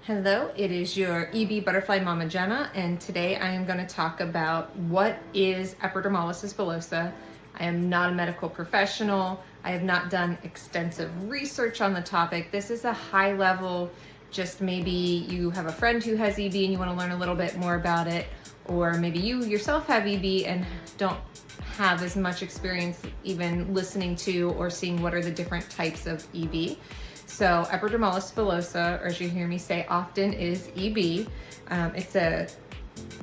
Hello, it is your EB Butterfly Mama Jenna, and today I am going to talk about what is epidermolysis bullosa. I am not a medical professional. I have not done extensive research on the topic. This is a high level, just maybe you have a friend who has EB and you want to learn a little bit more about it, or maybe you yourself have EB and don't have as much experience even listening to or seeing what are the different types of EB. So epidermolysis bullosa, or as you hear me say often, is EB. It's a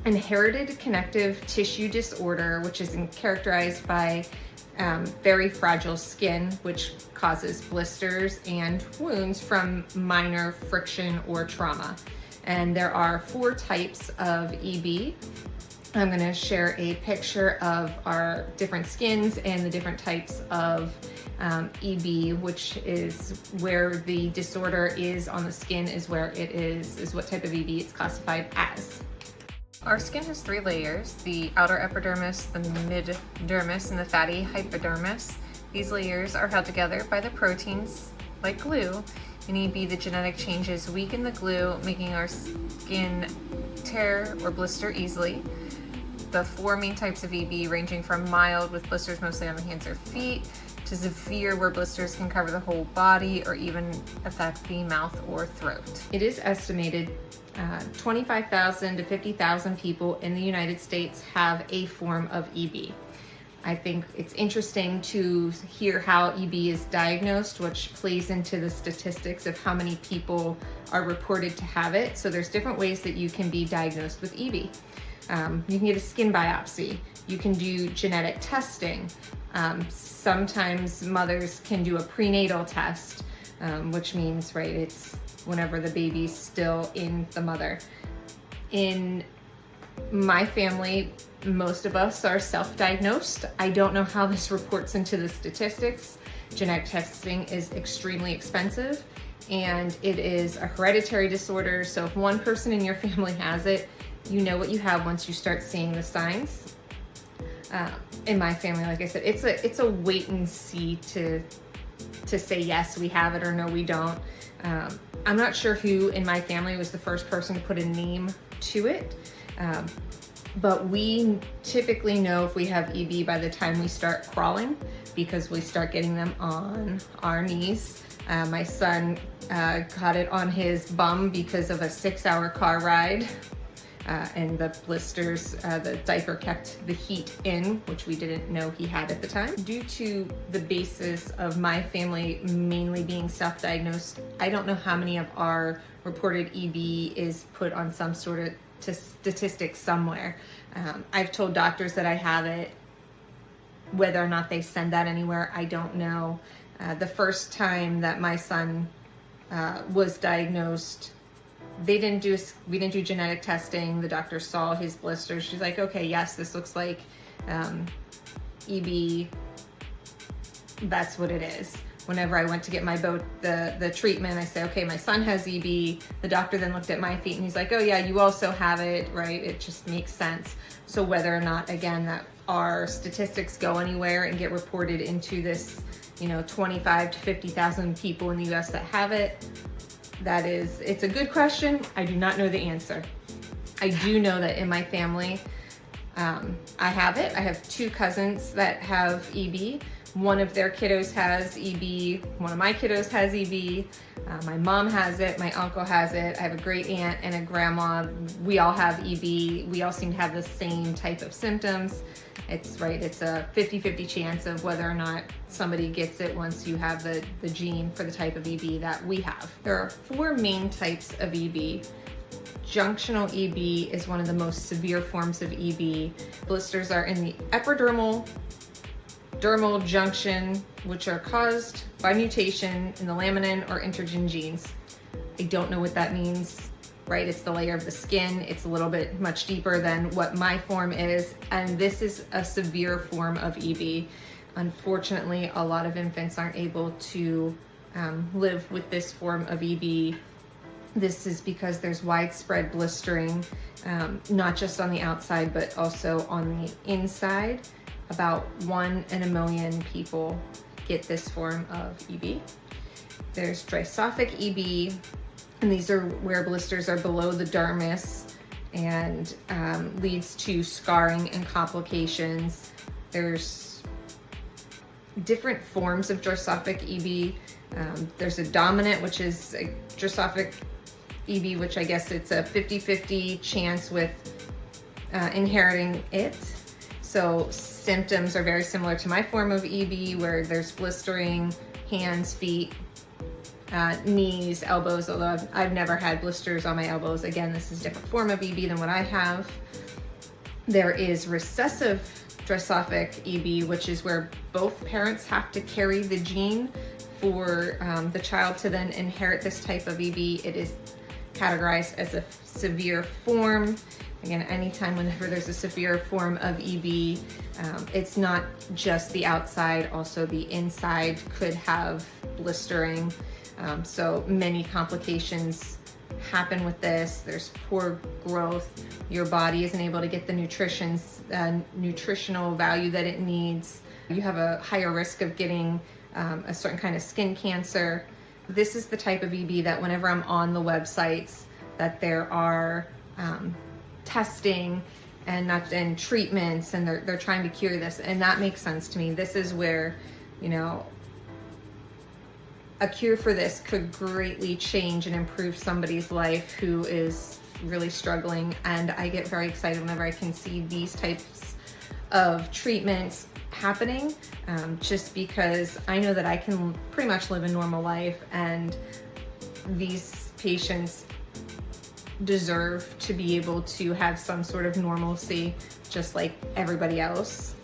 inherited connective tissue disorder, which is characterized by very fragile skin, which causes blisters and wounds from minor friction or trauma. And there are 4 types of EB. I'm going to share a picture of our different skins and the different types of EB, which is where the disorder is on the skin, is where it is what type of EB it's classified as. Our skin has 3 layers: the outer epidermis, the mid-dermis, and the fatty hypodermis. These layers are held together by the proteins like glue. In EB, the genetic changes weaken the glue, making our skin tear or blister easily. The 4 main types of EB, ranging from mild with blisters mostly on the hands or feet, to severe where blisters can cover the whole body or even affect the mouth or throat. It is estimated 25,000 to 50,000 people in the United States have a form of EB. I think it's interesting to hear how EB is diagnosed, which plays into the statistics of how many people are reported to have it. So there's different ways that you can be diagnosed with EB. You can get a skin biopsy. You can do genetic testing. Sometimes mothers can do a prenatal test, which means, right, it's whenever the baby's still in the mother. In my family, most of us are self-diagnosed. I don't know how this reports into the statistics. Genetic testing is extremely expensive, and it is a hereditary disorder. So if one person in your family has it, you know what you have once you start seeing the signs. In my family, like I said, it's a wait and see to say yes, we have it, or no, we don't. I'm not sure who in my family was the first person to put a name to it, but we typically know if we have EB by the time we start crawling, because we start getting them on our knees. My son got it on his bum because of a 6-hour car ride. And the blisters, the diaper kept the heat in, which we didn't know he had at the time. Due to the basis of my family mainly being self-diagnosed, I don't know how many of our reported EB is put on some sort of statistic somewhere. I've told doctors that I have it. Whether or not they send that anywhere, I don't know. The first time that my son was diagnosed, we didn't do genetic testing. The doctor saw his blisters. She's like, okay, yes, this looks like EB. That's what it is. Whenever I went to get the treatment, I say, okay, my son has EB. The doctor then looked at my feet and he's like, oh yeah, you also have it, right? It just makes sense. So whether or not, again, that our statistics go anywhere and get reported into this, 25 to 50,000 people in the US that have it, it's a good question. I do not know the answer. I do know that in my family, I have it. I have 2 cousins that have EB. One of their kiddos has EB. One of my kiddos has EB. My mom has it. My uncle has it. I have a great aunt and a grandma. We all have EB. We all seem to have the same type of symptoms. It's a 50-50 chance of whether or not somebody gets it once you have the gene for the type of EB that we have. There are 4 main types of EB. Junctional EB is one of the most severe forms of EB. Blisters are in the epidermal, dermal junction, which are caused by mutation in the laminin or intergen genes. I don't know what that means. Right, it's the layer of the skin. It's a little bit much deeper than what my form is, and this is a severe form of EB. Unfortunately, a lot of infants aren't able to live with this form of EB. This is because there's widespread blistering, not just on the outside, but also on the inside. About 1 in a million people get this form of EB. There's dysophic EB, And these are where blisters are below the dermis and leads to scarring and complications. There's different forms of drosophilic EB. There's a dominant, which is a drosophilic EB, which I guess it's a 50-50 chance with inheriting it. So symptoms are very similar to my form of EB, where there's blistering, hands, feet, knees, elbows, although I've never had blisters on my elbows. Again, this is a different form of EB than what I have. There is recessive drosophilic EB, which is where both parents have to carry the gene for the child to then inherit this type of EB. It is categorized as a severe form. Again, anytime whenever there's a severe form of EB, it's not just the outside, also the inside could have blistering. So many complications happen with this. There's poor growth. Your body isn't able to get the nutritional value that it needs. You have a higher risk of getting a certain kind of skin cancer. This is the type of EB that whenever I'm on the websites that there are testing and treatments, and they're trying to cure this, and that makes sense to me. This is where, you know, a cure for this could greatly change and improve somebody's life who is really struggling. And I get very excited whenever I can see these types of treatments happening, just because I know that I can pretty much live a normal life, and these patients deserve to be able to have some sort of normalcy just like everybody else.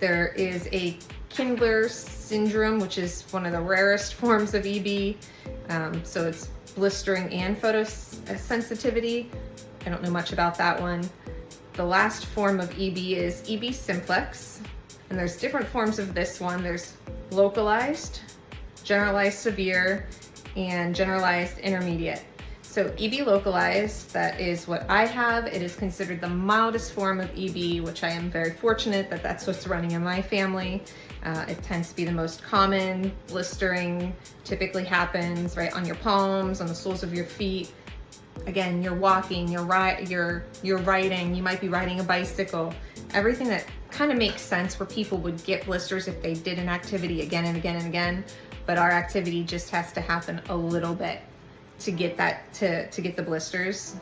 There is a Kindler syndrome, which is one of the rarest forms of EB. So it's blistering and photosensitivity. I don't know much about that one. The last form of EB is EB simplex, and there's different forms of this one. There's localized, generalized severe, and generalized intermediate. So EB localized, that is what I have. It is considered the mildest form of EB, which I am very fortunate that that's what's running in my family. It tends to be the most common. Blistering typically happens right on your palms, on the soles of your feet. Again, you're walking, you're riding, you might be riding a bicycle. Everything that kind of makes sense where people would get blisters if they did an activity again and again and again, but our activity just has to happen a little bit to get that to get the blisters.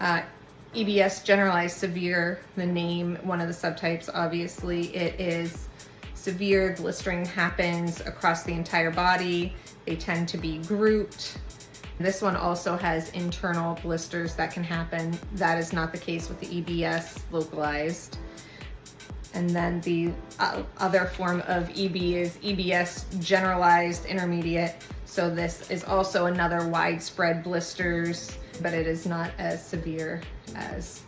EBS, generalized severe, the name, one of the subtypes, obviously it is severe. Blistering happens across the entire body. They tend to be grouped. This one also has internal blisters that can happen. That is not the case with the EBS localized. And then the other form of EB is EBS, generalized intermediate. So this is also another widespread blisters, but it is not as severe as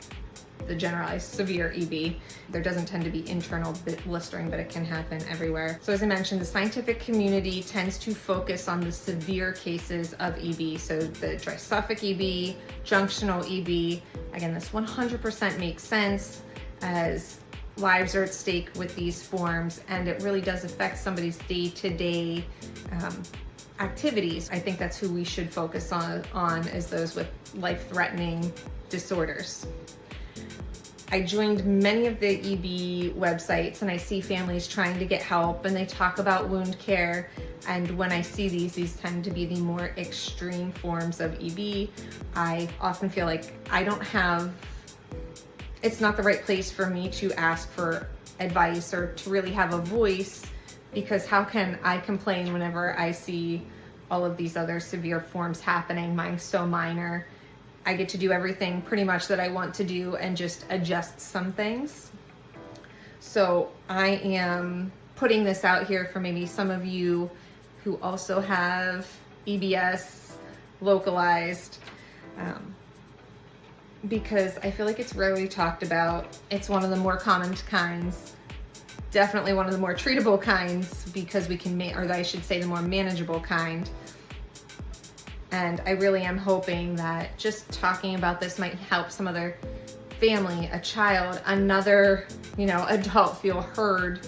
the generalized severe EB. There doesn't tend to be internal blistering, but it can happen everywhere. So as I mentioned, the scientific community tends to focus on the severe cases of EB. So the drosophilic EB, junctional EB. Again, this 100% makes sense as lives are at stake with these forms, and it really does affect somebody's day-to-day activities. I think that's who we should focus on is those with life-threatening disorders. I joined many of the EB websites, and I see families trying to get help, and they talk about wound care. And when I see these tend to be the more extreme forms of EB. I often feel like it's not the right place for me to ask for advice or to really have a voice, because how can I complain whenever I see all of these other severe forms happening? Mine's so minor. I get to do everything pretty much that I want to do and just adjust some things. So I am putting this out here for maybe some of you who also have EBS localized, because I feel like it's rarely talked about. It's one of the more common kinds, definitely one of the more treatable kinds, because we can, or I should say the more manageable kind. And I really am hoping that just talking about this might help some other family, a child, another, adult feel heard.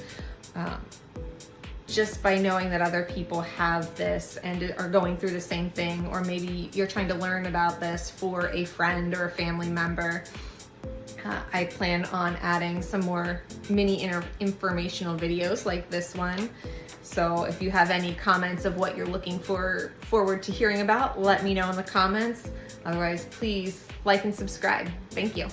just by knowing that other people have this and are going through the same thing, or maybe you're trying to learn about this for a friend or a family member. I plan on adding some more mini informational videos like this one. So if you have any comments of what you're looking forward to hearing about, let me know in the comments. Otherwise, please like and subscribe. Thank you.